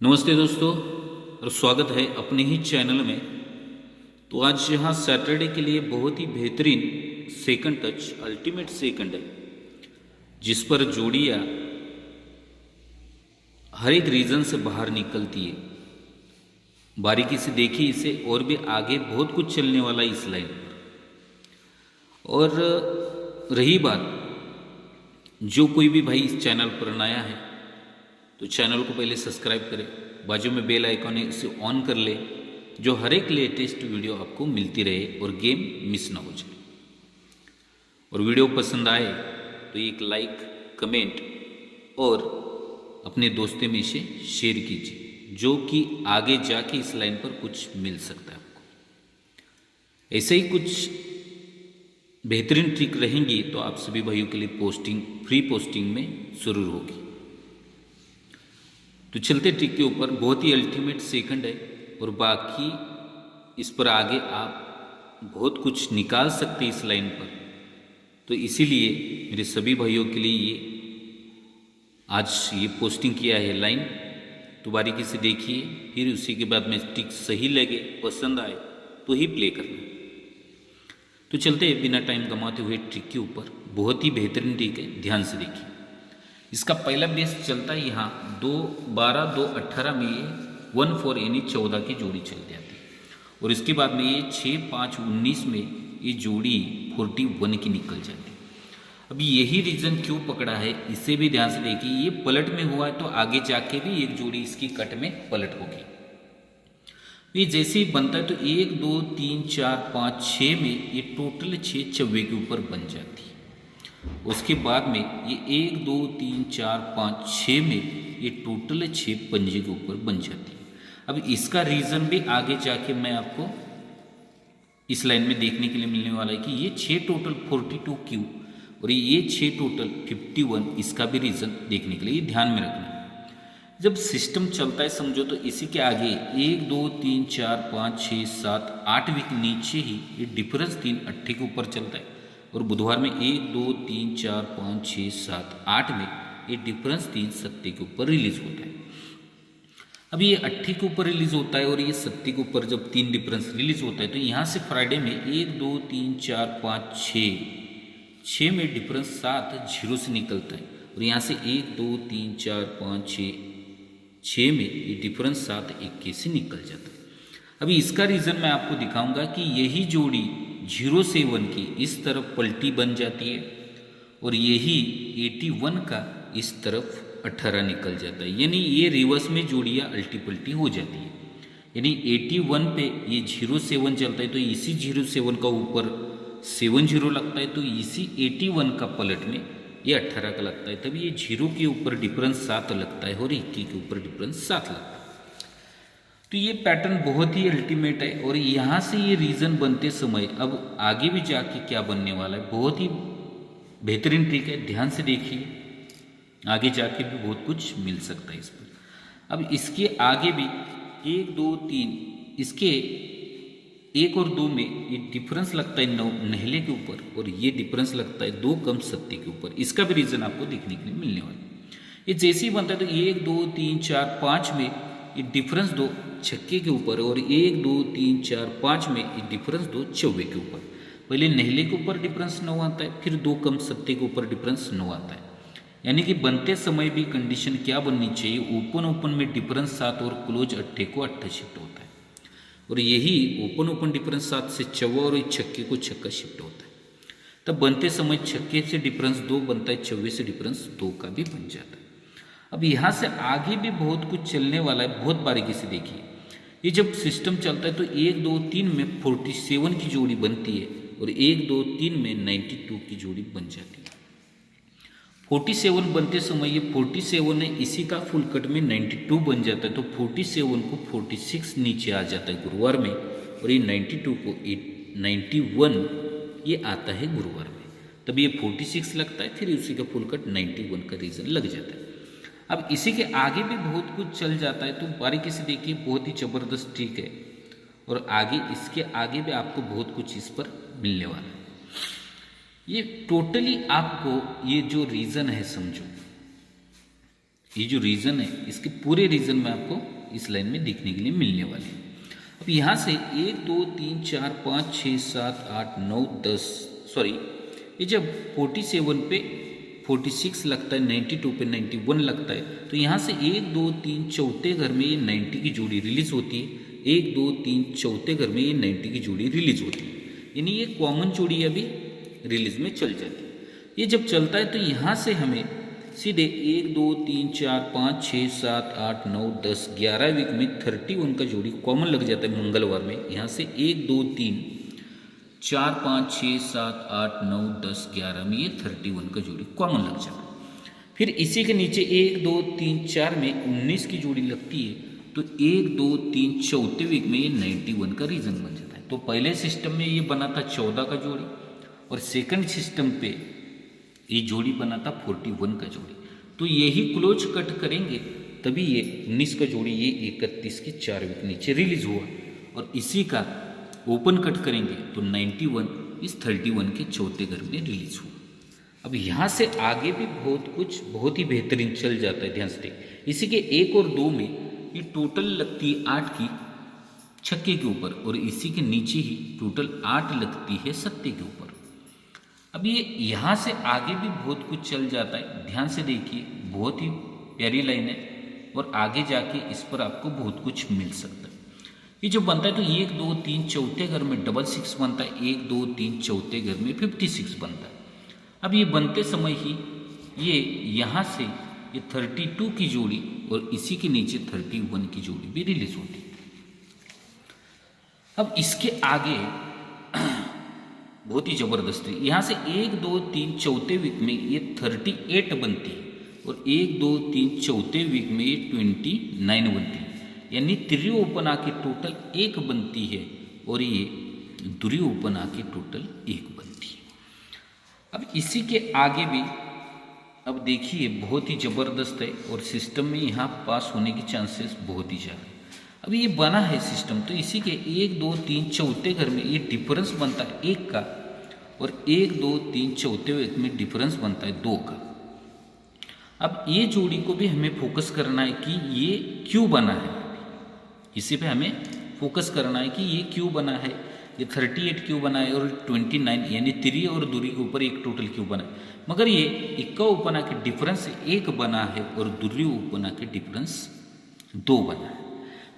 नमस्ते दोस्तों और स्वागत है अपने ही चैनल में। तो आज यहाँ सैटरडे के लिए बहुत ही बेहतरीन सेकंड टच अल्टीमेट सेकंड है, जिस पर जोड़ियाँ हर एक रीजन से बाहर निकलती है। बारीकी से देखिए इसे, और भी आगे बहुत कुछ चलने वाला है इस लाइन पर। और रही बात, जो कोई भी भाई इस चैनल पर नया है तो चैनल को पहले सब्सक्राइब करें, बाजू में बेल आइकॉन है इसे ऑन कर ले, जो हर एक लेटेस्ट वीडियो आपको मिलती रहे और गेम मिस ना हो जाए। और वीडियो पसंद आए तो एक लाइक, कमेंट और अपने दोस्तों में इसे शेयर कीजिए, जो कि आगे जाके इस लाइन पर कुछ मिल सकता है आपको। ऐसे ही कुछ बेहतरीन ट्रिक रहेंगी तो आप सभी भाइयों के लिए पोस्टिंग, फ्री पोस्टिंग में ज़रूर होगी। तो चलते ट्रिक के ऊपर, बहुत ही अल्टीमेट सेकंड है और बाकी इस पर आगे आप बहुत कुछ निकाल सकते इस लाइन पर। तो इसीलिए मेरे सभी भाइयों के लिए आज ये पोस्टिंग किया है लाइन। तो बारीकी से देखिए, फिर उसी के बाद में ट्रिक सही लगे, पसंद आए तो ही प्ले करना। तो चलते बिना टाइम गंवाते हुए ट्रिक के ऊपर। बहुत ही बेहतरीन ट्रिक है, ध्यान से देखिए। इसका पहला बेस चलता है यहाँ 2-12, 2-18 में ये 1-4 यानी 14 की जोड़ी चल जाती है। और इसके बाद में ये 6-5-19 में ये जोड़ी 41 की निकल जाती है। अभी यही रीज़न क्यों पकड़ा है इसे भी ध्यान से देखिए। ये पलट में हुआ है तो आगे जाके भी एक जोड़ी इसकी कट में पलट होगी। ये जैसे ही बनता है तो 1, 2, 3, 4, 5, 6 में ये टोटल 6 चौवे के ऊपर बन जाती है। उसके बाद में ये 1, 2, 3, 4, 5, 6 में ये टोटल 6 पंजे के ऊपर बन जाती है। अब इसका रीज़न भी आगे जाके मैं आपको इस लाइन में देखने के लिए मिलने वाला है कि ये 6 टोटल 42 क्यों और ये 6 टोटल 51, इसका भी रीज़न देखने के लिए ध्यान में रखना है। जब सिस्टम चलता है समझो, तो इसी के आगे 1, 2, 3, 4, 5, 6, 7, 8 वीक नीचे ही ये डिफरेंस 3 8 के ऊपर चलता है। और बुधवार में 1, 2, 3, 4, 5, 6, 7, 8 में ये डिफरेंस 3 7 के ऊपर रिलीज होता है। अब ये 8 के ऊपर रिलीज होता है और ये 7 के ऊपर जब 3 डिफरेंस रिलीज होता है, तो यहाँ से फ्राइडे में 1, 2, 3, 4, 5, 6 में डिफरेंस 7 0 से निकलता है। और यहाँ से 1, 2, 3, 4, 5, 6 में ये डिफरेंस 7 21 से निकल जाता है। अभी इसका रीज़न मैं आपको दिखाऊंगा कि यही जोड़ी 0 से 1 की इस तरफ पलटी बन जाती है और यही 81 का इस तरफ 18 निकल जाता है। यानी ये रिवर्स में जोड़ियाँ अल्टी पल्टी हो जाती है। यानी 81 पे ये 0 से 1 चलता है तो इसी 0 से 1 का ऊपर 7 0 लगता है, तो इसी 81 का पलट में ये 18 का लगता है। तभी ये 0 के ऊपर डिफरेंस 7 लगता है और 21 के ऊपर डिफरेंस 7 लगता है। तो ये पैटर्न बहुत ही अल्टीमेट है और यहाँ से ये रीज़न बनते समय अब आगे भी जाके क्या बनने वाला है, बहुत ही बेहतरीन ट्रिक है, ध्यान से देखिए। आगे जाके भी बहुत कुछ मिल सकता है इस पर। अब इसके आगे भी 1, 2, 3, इसके 1 और 2 में ये डिफरेंस लगता है 9 नहले के ऊपर और ये डिफरेंस लगता है 2 कम 7 के ऊपर। इसका भी रीज़न आपको देखने के लिए मिलने वाला है। ये जैसे ही बनता है तो 1, 2, 3, 4, 5 में ये डिफरेंस 2 छक्के के ऊपर और 1, 2, 3, 4, 5 में ये डिफरेंस 2 चौवे के ऊपर। पहले नहले के ऊपर डिफरेंस 9 आता है, फिर 2 कम 7 के ऊपर डिफरेंस 9 आता है। यानी कि बनते समय भी कंडीशन क्या बननी चाहिए, ओपन ओपन में डिफरेंस 7 और क्लोज 8 को 8 शिफ्ट होता है। और यही ओपन ओपन डिफरेंस 7 से चौवा और छक्के को छक्का शिफ्ट होता है। तब बनते समय छक्के से डिफरेंस 2 बनता है, चौवे से डिफरेंस 2 का भी बन जाता है। अब यहाँ से आगे भी बहुत कुछ चलने वाला है, बहुत बारीकी से देखिए। ये जब सिस्टम चलता है तो 1, 2, 3 में 47 की जोड़ी बनती है और 1, 2, 3 में 92 की जोड़ी बन जाती है। 47 बनते समय ये 47 है, इसी का फुल कट में 92 बन जाता है, तो 47 को 46 नीचे आ जाता है गुरुवार में और ये 92 को 91 ये आता है गुरुवार में। तब ये 46 लगता है, फिर उसी का फुल कट 91 का रीज़न लग जाता है। अब इसी के आगे भी बहुत कुछ चल जाता है, तो बारीकी से देखिए, बहुत ही ज़बरदस्त ट्रिक है और आगे इसके आगे भी आपको बहुत कुछ इस पर मिलने वाला है। ये टोटली आपको ये जो रीज़न है समझो, ये जो रीज़न है इसके पूरे रीज़न मैं आपको इस लाइन में देखने के लिए मिलने वाले हैं। अब यहाँ से 1 2 3 4 5 6 7 8 9 10 सॉरी ये जब 47 पे 46 लगता है, 92 पे 91 लगता है, तो यहाँ से 1 2 3 चौथे घर में ये 90 की जोड़ी रिलीज होती है। 1 2 3 चौथे घर में ये 90 की जोड़ी रिलीज होती है, यानी ये कॉमन जोड़ी अभी रिलीज में चल जाती है। ये जब चलता है तो यहाँ से हमें सीधे 1 2 3 4 5 6 7 8 9 10 11 वीक में 31 का जोड़ी कॉमन लग जाता है मंगलवार में। यहाँ से 1 2 3 4 5 6 7 8 9 10 11 में ये 31 का जोड़ी कॉमन लग जाता है। फिर इसी के नीचे 1 2 3 4 में 19 की जोड़ी लगती है, तो 1 2 3 चौथे वीक में ये 91 का रीजन बन जाता है। तो पहले सिस्टम में ये बना था 14 का जोड़ी, और सेकंड सिस्टम पे ये जोड़ी बना था 41 का जोड़ी। तो यही क्लोज कट करेंगे तभी ये 19 का जोड़ी ये 31 के 4 वीक नीचे रिलीज हुआ, और इसी का ओपन कट करेंगे तो 91 इस 31 के चौथे घर में रिलीज हुआ। अब यहाँ से आगे भी बहुत ही बेहतरीन चल जाता है, ध्यान से देखिए। इसी के 1 और 2 में ये टोटल लगती है 8 की छक्के के ऊपर, और इसी के नीचे ही टोटल 8 लगती है सत्ते के ऊपर। अब ये यहाँ से आगे भी बहुत कुछ चल जाता है, ध्यान से देखिए, बहुत ही प्यारी लाइन है, और आगे जाके इस पर आपको बहुत कुछ मिल सकता है। ये जो बनता है तो 1 2 3 चौथे घर में 66 बनता है, 1 2 3 चौथे घर में 56 बनता है। अब ये बनते समय ही ये यहाँ से ये 32 की जोड़ी और इसी के नीचे 31 की जोड़ी भी रिलीज होती है। अब इसके आगे बहुत ही जबरदस्त है, यहाँ से 1 2 3 चौथे वीक में ये 38 बनती है, और 1 2 3 चौथे वीक में ये 29 बनती है, यानी त्रि ओपन आके टोटल 1 बनती है, और ये द्वि ओपन आके टोटल 1 बनती है। अब इसी के आगे भी अब देखिए बहुत ही ज़बरदस्त है, और सिस्टम में यहाँ पास होने की चांसेस बहुत ही ज़्यादा है। अब ये बना है सिस्टम, तो इसी के 1 2 3 चौथे घर में ये डिफरेंस बनता है 1 का, और 1 2 3 चौथे वीक में डिफरेंस बनता है 2 का। अब ये जोड़ी को भी हमें फोकस करना है कि ये क्यों बना है, इसी पे हमें फोकस करना है कि ये क्यों बना है, ये 38 क्यों बना है, और 29 यानी त्रि और दूरी के ऊपर एक टोटल क्यों बना है। मगर ये इक्का ओपना के डिफरेंस 1 बना है, और दूरी ओपना के डिफरेंस 2 बना है।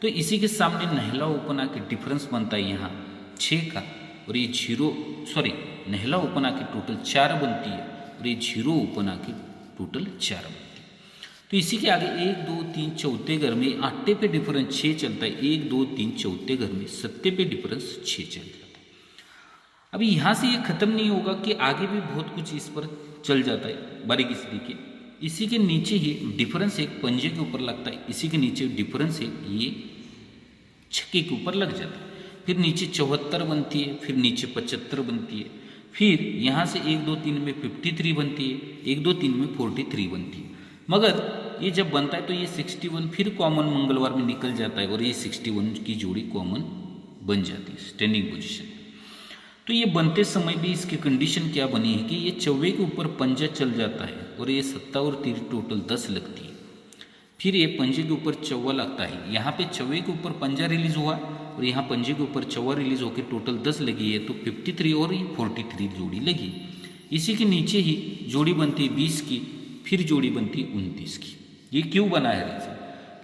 तो इसी के सामने नहला ओपना के डिफरेंस बनता है यहाँ 6 का, और ये नहला ओपना के टोटल 4 बनती है, और ये 0 ओपना के टोटल 4 बनती है। तो इसी के आगे 1 2 3 चौथे घर में 8 पे डिफरेंस 6 चलता है, 1 2 3 चौथे घर में 7 पे डिफरेंस 6 चल जाता है। अभी यहाँ से ये खत्म नहीं होगा कि आगे भी बहुत कुछ इस पर चल जाता है, बारीकी से देखिए। इसी के नीचे ही डिफरेंस एक पंजे के ऊपर लगता है, इसी के नीचे डिफरेंस एक ये छक्के के ऊपर लग जाता है, फिर नीचे 74 बनती है, फिर नीचे 75 बनती है, फिर यहाँ से 1 2 3 में 53 बनती है, 1 2 3 में 43 बनती है। मगर ये जब बनता है तो ये 61 फिर कॉमन मंगलवार में निकल जाता है, और ये 61 की जोड़ी कॉमन बन जाती है स्टैंडिंग पोजीशन। तो ये बनते समय भी इसकी कंडीशन क्या बनी है कि ये चौवे के ऊपर पंजा चल जाता है, और ये 7 और 3 टोटल 10 लगती है, फिर ये पंजे के ऊपर चौवा लगता है। यहाँ पे चौवे के ऊपर पंजा रिलीज हुआ, और यहाँ पंजे के ऊपर चौवा रिलीज होकर टोटल 10 लगी है, तो 53 और ये 43 जोड़ी लगी। इसी के नीचे ही जोड़ी बनती है 20 की, फिर जोड़ी बनती है 29 की। ये क्यों बना है रीजन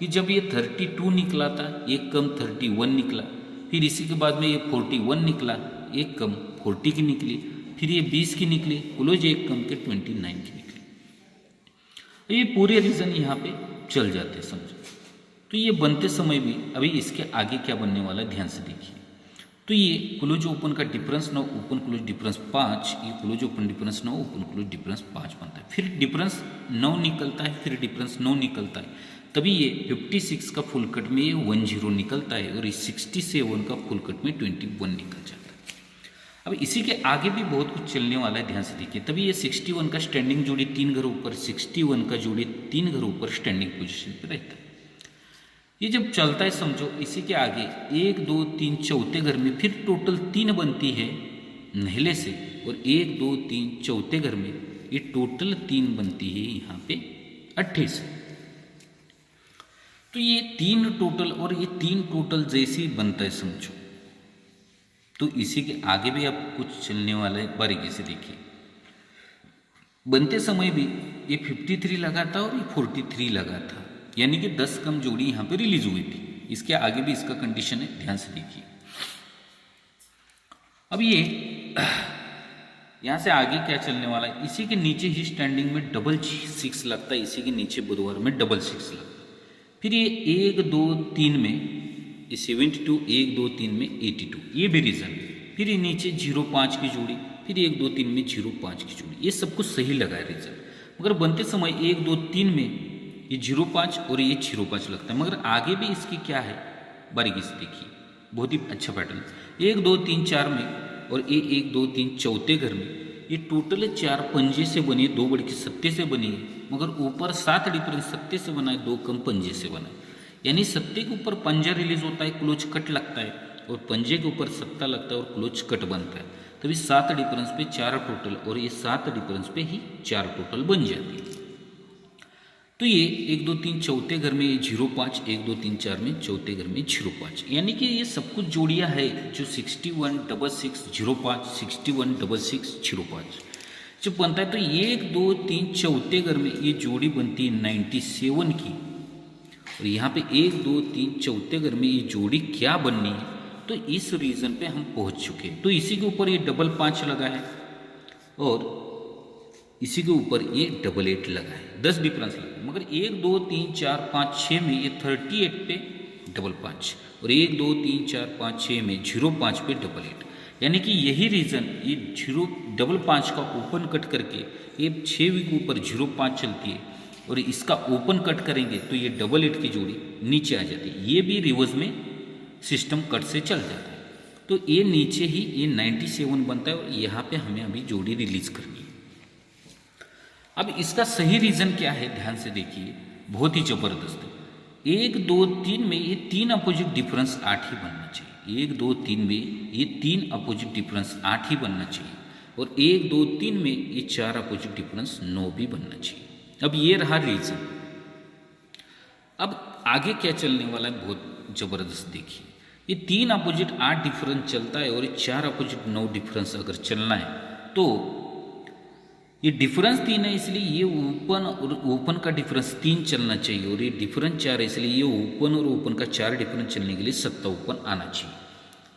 कि जब ये 32 निकला था, एक कम 31 निकला, फिर इसी के बाद में ये 41 निकला, एक कम 40 की निकली, फिर ये 20 की निकली, क्लोज एक कम के 29 की निकली। ये पूरे रीजन यहाँ पे चल जाते हैं, समझो। तो ये बनते समय भी अभी इसके आगे क्या बनने वाला है ध्यान से देखिए। तो ये क्लोज ओपन का डिफरेंस 9, ओपन क्लोज डिफरेंस 5, ये close open difference 9, open close difference 5 बनता है, फिर डिफरेंस 9 निकलता है, फिर डिफरेंस 9 निकलता है, तभी ये 56 का फुल कट में ये 10 निकलता है, और ये 67 का फुल कट में 21 निकल जाता है। अब इसी के आगे भी बहुत कुछ चलने वाला है, ध्यान से देखिए। तभी ये 61 का स्टैंडिंग जोड़ी 3 घर ऊपर, 61 का जोड़ी 3 घर ऊपर स्टैंडिंग पोजीशन पे रहता है। ये जब चलता है समझो, इसी के आगे 1 2 3 चौथे घर में फिर टोटल 3 बनती है नहले से, और 1 2 3 चौथे घर में ये टोटल 3 बनती है यहाँ पे 28। तो ये 3 टोटल और ये 3 टोटल जैसे ही बनता है समझो, तो इसी के आगे भी अब कुछ चलने वाला है, बारीकी से देखिए। बनते समय भी ये 53 लगा था और ये 43 लगा था, यानी कि 10 कम जोड़ी यहाँ पे रिलीज हुई थी। इसके आगे भी इसका कंडीशन है, ध्यान से देखिए। अब ये यहाँ से आगे क्या चलने वाला है, इसी के नीचे ही स्टैंडिंग में डबल 6 लगता है, इसी के नीचे बुधवार में डबल 6 लगता है। फिर ये 1 2 3 में ये 72, 1 2 3 में 82, ये भी रीजन। फिर ये नीचे 0 5 की जोड़ी, फिर 1 2 3 में 0 5 की जोड़ी, ये सब कुछ सही लगा है रीजन। मगर बनते समय 1 2 3 में ये 0 5 और ये 0 5 लगता है, मगर आगे भी इसकी क्या है, बारीकी से देखिए, बहुत ही अच्छा पैटर्न। 1 2 3 4 में और ये 1 2 3 चौथे घर में ये टोटल 4 पंजे से बनी है, 2 बढ़ के सत्ते से बनी है, मगर ऊपर 7 डिफरेंस सत्ते से बना है, 2 कम पंजे से बना है। यानी सत्ते के ऊपर पंजा रिलीज होता है, क्लोज कट लगता है, और पंजे के ऊपर सत्ता लगता है और क्लोज कट बनता है। तभी 7 डिफरेंस पे 4 टोटल, और ये 7 डिफरेंस पे ही 4 टोटल बन जाती है। तो ये 1 2 3 चौथे घर में 0 5, 1 2 3 4 में चौथे घर में 0 5, यानी कि ये सब कुछ जोड़ियां है जो 61 6 6 0 5, 61 6 6 0 5 जब बनता है। तो 1 2 3 चौथे घर में ये जोड़ी बनती है 97 की, और यहाँ पे 1 2 3 चौथे घर में ये जोड़ी क्या बननी है, तो इस रीजन पे हम पहुंच चुके हैं। तो इसी के ऊपर ये डबल 5 लगा है और इसी के ऊपर ये डबल 8 लगा है, 10 डिफरेंस लगा है। मगर 1 2 3 4 5 6 में ये 38 पे डबल 5, और 1 2 3 4 5 6 में 0 5 पे डबल 8, यानी कि यही रीजन ये 0 डबल 5 का ओपन कट करके ये 6 के ऊपर 0 5 चलती है, और इसका ओपन कट करेंगे तो ये डबल 8 की जोड़ी नीचे आ जाती है। ये भी रिवर्स में सिस्टम कट से चल जाता है। तो ये नीचे ही ये 97 बनता है, और यहाँ पे हमें अभी जोड़ी रिलीज करनी है। अब इसका सही रीजन क्या है, ध्यान से देखिए, बहुत ही जबरदस्त है। 1 2 3 में ये 3 अपोजिट डिफरेंस 8 ही बनना चाहिए। 1 2 3 में ये 3 अपोजिट डिफरेंस 8 ही बनना चाहिए, और 1 2 3 में ये 4 अपोजिट डिफरेंस 9 भी बनना चाहिए। अब ये रहा रीजन। अब आगे क्या चलने वाला है, बहुत जबरदस्त देखिए। ये 3 अपोजिट 8 डिफरेंस चलता है, और ये 4 अपोजिट 9 डिफरेंस अगर चलना है, तो ये डिफरेंस 3 है, इसलिए ये ओपन और ओपन का डिफरेंस 3 चलना चाहिए, और ये डिफरेंस 4 है, इसलिए ये ओपन और ओपन का 4 डिफरेंस चलने के लिए 7 ओपन आना चाहिए।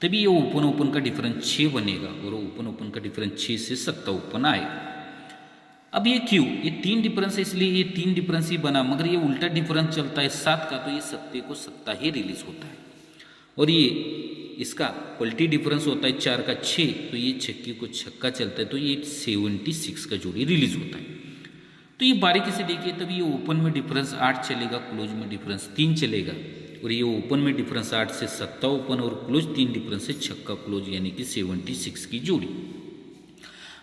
तभी ये ओपन ओपन का डिफरेंस 6 बनेगा, और ओपन ओपन का डिफरेंस 6 से 7 ओपन आएगा। अब ये क्यों, ये 3 डिफरेंस है, इसलिए ये 3 डिफरेंस ही बना, मगर ये उल्टा डिफरेंस चलता है 7 का, तो ये 7 को 7 ही रिलीज होता है। और ये इसका पलटी डिफरेंस होता है 4 का 6, तो ये छक्के को छक्का चलता है, तो ये 76 का जोड़ी रिलीज होता है। तो ये बारीकी से देखिए, तभी ये ओपन में डिफरेंस 8 चलेगा, क्लोज में डिफरेंस 3 चलेगा, और ये ओपन में डिफरेंस 8 से 7 ओपन, और क्लोज 3 डिफरेंस से छक्का क्लोज, यानी कि 76 की जोड़ी।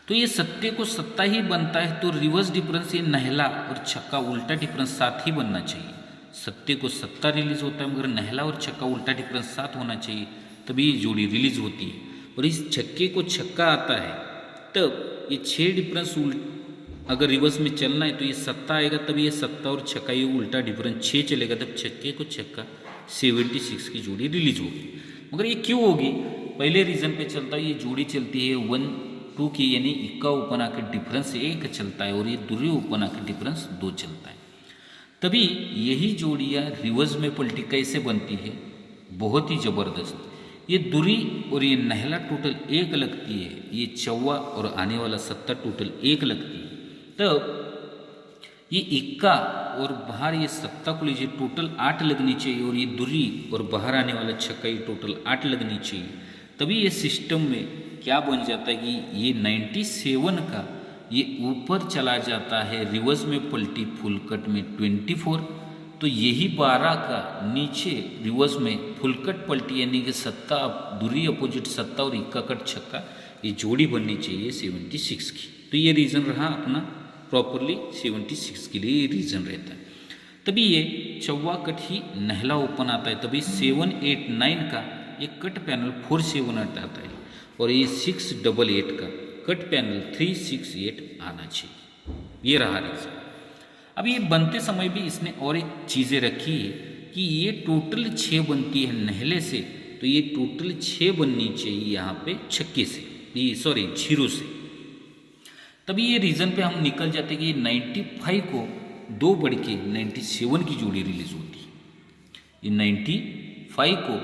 तो ये 7 को 7 ही बनता है, तो रिवर्स डिफरेंस ये नहला और छक्का उल्टा डिफरेंस 7 ही बनना चाहिए। 7 को 7 रिलीज होता है, मगर नहला और छक्का उल्टा डिफरेंस 7 होना चाहिए, तभी ये जोड़ी रिलीज होती है। और इस छक्के को छक्का आता है, तब ये 6 डिफरेंस अगर रिवर्स में चलना है तो ये 7 आएगा, तब ये 7 और छक्का ये उल्टा डिफरेंस 6 चलेगा, तब छक्के को छक्का 76 की जोड़ी रिलीज होगी। मगर ये क्यों होगी, पहले रीजन पे चलता है, ये जोड़ी चलती है 1 2 की, यानी इक्का ओपन आकर डिफरेंस 1 चलता है, और ये दूरी ओपन आकर डिफरेंस 2 चलता है। तभी यही जोड़ियाँ रिवर्स में पलटी कैसे बनती है, बहुत ही ज़बरदस्त। ये दूरी और ये नहला टोटल 1 लगती है, ये चौवा और आने वाला 7 टोटल 1 लगती है, तब ये इक्का और बाहर ये 7 को लीजिए, टोटल 8 लगनी चाहिए, और ये दूरी और बाहर आने वाला छक्का ये टोटल 8 लगनी चाहिए। तभी ये सिस्टम में क्या बन जाता है कि ये 97 का ये ऊपर चला जाता है, रिवर्स में पलटी फुल कट में 24, तो यही 12 का नीचे रिवर्स में फुल कट पलटी, यानी कि 7 दूरी अपोजिट 7 और इक्का कट छक्का, ये जोड़ी बननी चाहिए 76 की। तो ये रीज़न रहा अपना प्रॉपरली 76 के लिए ये रीज़न रहता है। तभी ये चौवा कट ही नहला ओपन आता है, तभी 7 8 9 का ये कट पैनल 4 7 8 आता है, और ये 6 8 8 का कट पैनल 3 6 8 आना चाहिए। ये रहा रीज़न। अब ये बनते समय भी इसने और एक चीज़ें रखी है, कि ये टोटल 6 बनती है नहले से, तो ये टोटल 6 बननी चाहिए यहाँ पे छक्के से, ये सॉरी 0 से। तभी ये रीज़न पे हम निकल जाते कि 95 को 2 बढ़ के 97 की जोड़ी रिलीज होती है। ये 95 को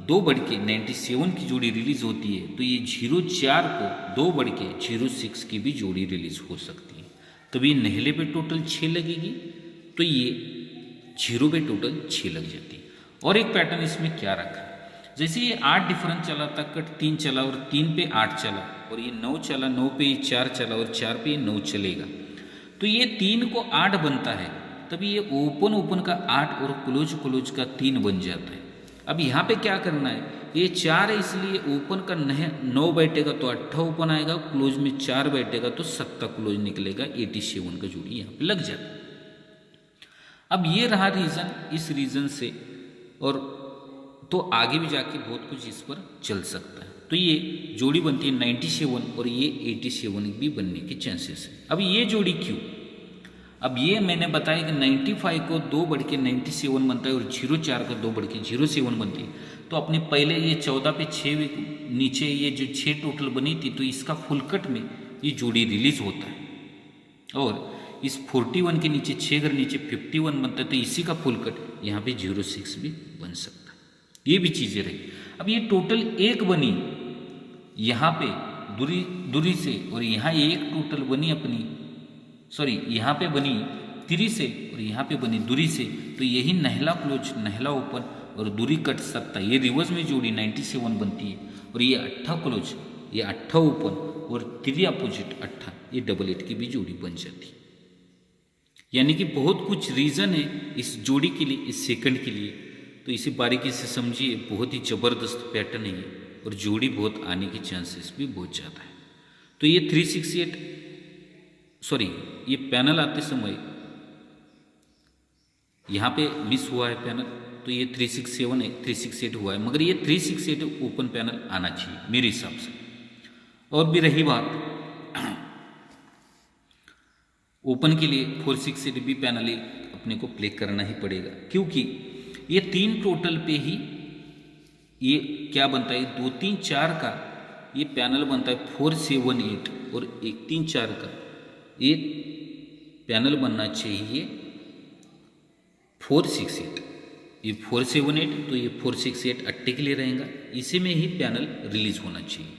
2 बढ़ के 97 की जोड़ी रिलीज होती है, तो ये 04 को 2 बढ़ के 06 की भी जोड़ी रिलीज हो सकती है। तभी नहले पे टोटल 6 लगेगी, तो ये 0 पे टोटल 6 लग जाती है। और एक पैटर्न इसमें क्या रखा, जैसे ये 8 डिफरेंस चला था, कट 3 चला और 3 पे 8 चला, और ये 9 चला, 9 पे 4 चला और 4 पे 9 चलेगा, तो ये 3 को 8 बनता है। तभी ये ओपन ओपन का 8 और क्लोज क्लोज का 3 बन जाता है। अब यहाँ पे क्या करना है, ये 4 है इसलिए ओपन का 9 बैठेगा तो 8 ओपन आएगा, क्लोज में 4 बैठेगा तो 7 क्लोज निकलेगा, 87 का जोड़ी यहाँ पे लग जाता है। अब ये रहा रीज़न, इस रीज़न से और तो आगे भी जाके बहुत कुछ इस पर चल सकता है। तो ये जोड़ी बनती है 97 और ये 87 भी बनने के चांसेस है। अब ये जोड़ी क्यों, अब ये मैंने बताया कि 95 को 2 बढ़ के 97 बनता है और 04 को 2 बढ़ के 07 बनती है। तो अपने पहले ये 14 पे 6 नीचे ये जो 6 टोटल बनी थी, तो इसका फुलकट में ये जोड़ी रिलीज होता है। और इस 41 के नीचे 6 अगर नीचे 51 बनता है, तो इसी का फुलकट यहाँ पे 06 भी बन सकता है। ये भी चीज़ें रही। अब ये टोटल 1 बनी यहाँ पे दूरी से, और यहाँ एक टोटल बनी अपनी सॉरी यहाँ पे बनी 3 से और यहाँ पे बनी दूरी से, तो यही नहला क्लोज नहला ओपन और दूरी कट सकता है। ये रिवर्स में जोड़ी 97 बनती है, और ये 8 क्लोज ये 8 ओपन और 3 अपोजिट 8, ये 88 की भी जोड़ी बन जाती है। यानी कि बहुत कुछ रीज़न है इस जोड़ी के लिए, इस सेकंड के लिए। तो इसी बारीकी से समझिए, बहुत ही ज़बरदस्त पैटर्न है ये, और जोड़ी बहुत आने के चांसेस भी बहुत ज़्यादा है। तो ये 368 सॉरी ये पैनल आते समय यहाँ पे मिस हुआ है पैनल, तो ये 367 है, 368 हुआ है, मगर ये 368 ओपन पैनल आना चाहिए मेरे हिसाब से। और भी रही बात ओपन के लिए 468 भी पैनल अपने को प्ले करना ही पड़ेगा, क्योंकि ये 3 टोटल पे ही ये क्या बनता है, 2 3 4 का ये पैनल बनता है 478, और 1 3 4 का ये पैनल बनना चाहिए 468। ये 478 तो ये 468 अट्टे के लिए रहेगा, इसी में ही पैनल रिलीज होना चाहिए।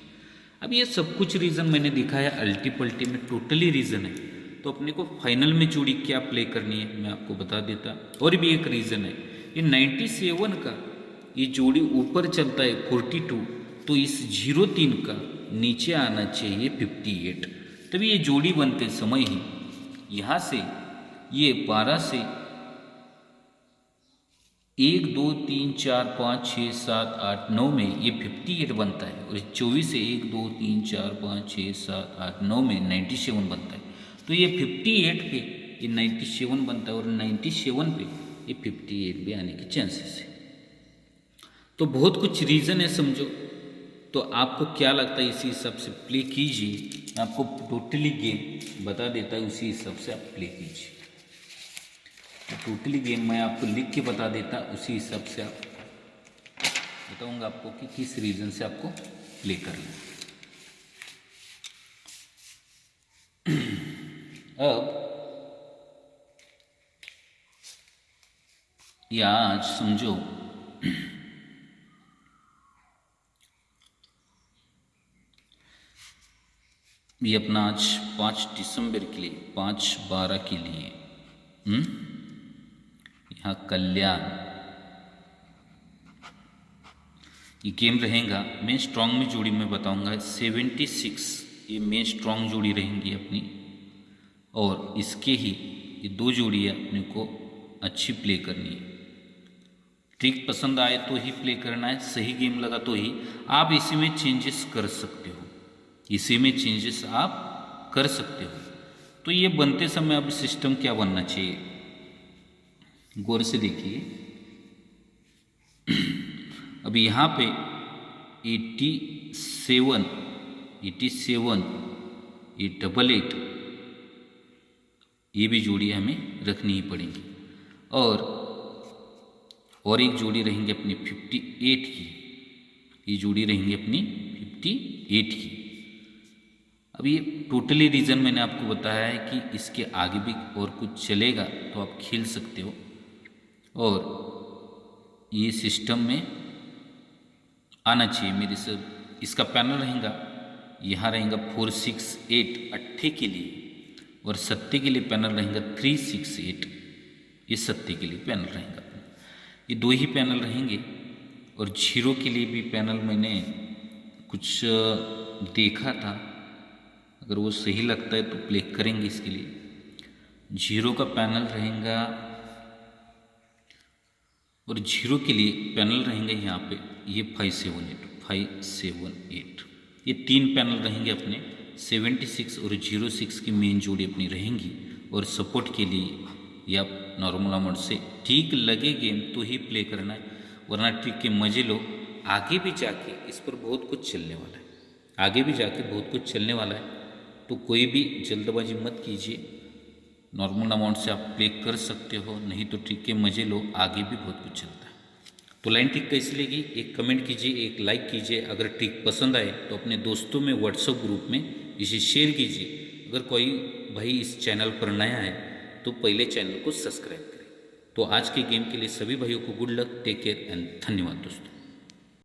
अब ये सब कुछ रीज़न मैंने दिखाया, अल्टी पल्टी में टोटली रीज़न है। तो अपने को फाइनल में जोड़ी क्या प्ले करनी है मैं आपको बता देता। और भी एक रीज़न है, ये 97 का ये जोड़ी ऊपर चलता है 42, तो इस 03 का नीचे आना चाहिए 58। तभी ये जोड़ी बनते समय ही यहाँ से ये 12 से 1 2 3 4 5 6 7 8 9 में ये 58 बनता है, और 24 से 1 2 3 4 5 6 7 8 9 में 97 बनता है। तो ये 58 पे ये 97 बनता है, और 97 पे ये 58 भी आने के चांसेस है। तो बहुत कुछ रीज़न है समझो। तो आपको क्या लगता है, इसी हिसाब से प्ले कीजिए। मैं आपको टोटली गेम बता देता है, उसी हिसाब से आप प्ले कीजिए। तो टोटली गेम मैं आपको लिख के बता देता, उसी हिसाब से आप बताऊंगा आपको कि किस रीज़न से आपको प्ले करना। अब या आज समझो ये अपना आज 5 दिसंबर के लिए 5/12 के लिए यहाँ कल्याण ये गेम रहेगा। मैं स्ट्रॉन्ग में जोड़ी में बताऊंगा 76 ये मेन स्ट्रॉन्ग जोड़ी रहेंगी अपनी, और इसके ही ये 2 जोड़ियाँ अपने को अच्छी प्ले करनी है। ट्रिक पसंद आए तो ही प्ले करना है, सही गेम लगा तो ही। आप इसी में चेंजेस कर सकते हो, इसी में चेंजेस आप कर सकते हो। तो ये बनते समय अब सिस्टम क्या बनना चाहिए, गौर से देखिए। अब यहाँ पे 87 ये 88 ये भी जोड़ी हमें रखनी ही पड़ेगी। और और एक जोड़ी रहेंगे अपनी 58 की, ये जोड़ी रहेंगी अपनी 58 की। अब ये टोटली रीज़न मैंने आपको बताया है कि इसके आगे भी और कुछ चलेगा तो आप खेल सकते हो। और ये सिस्टम में आना चाहिए मेरे से। इसका पैनल रहेगा, यहाँ रहेगा 468 अट्ठे के लिए, और सत्ते के लिए पैनल रहेगा 368, ये सत्ते के लिए पैनल रहेगा। ये दो ही पैनल रहेंगे। और जीरो के लिए भी पैनल मैंने कुछ देखा था, अगर वो सही लगता है तो प्ले करेंगे। इसके लिए जीरो का पैनल रहेगा, और जीरो के लिए पैनल रहेंगे यहाँ पे ये 578, ये तीन पैनल रहेंगे अपने 76 और 06 की मेन जोड़ी अपनी रहेंगी। और सपोर्ट के लिए ये आप नॉर्मल अमाउंट से ठीक लगे गेम तो ही प्ले करना है, वरना ट्रिक के मजे लो। आगे भी जाके इस पर बहुत कुछ चलने वाला है, आगे भी जाके बहुत कुछ चलने वाला है, तो कोई भी जल्दबाजी मत कीजिए। नॉर्मल अमाउंट से आप प्ले कर सकते हो, नहीं तो ट्रिक के मजे लो, आगे भी बहुत कुछ चलता है। तो लाइन ट्रिक कैसी लगी एक कमेंट कीजिए, एक लाइक कीजिए। अगर ट्रिक पसंद आए तो अपने दोस्तों में व्हाट्सएप ग्रुप में इसे शेयर कीजिए। अगर कोई भाई इस चैनल पर नया है तो पहले चैनल को सब्सक्राइब करें। तो आज के गेम के लिए सभी भाइयों को good luck, take care and धन्यवाद दोस्तों।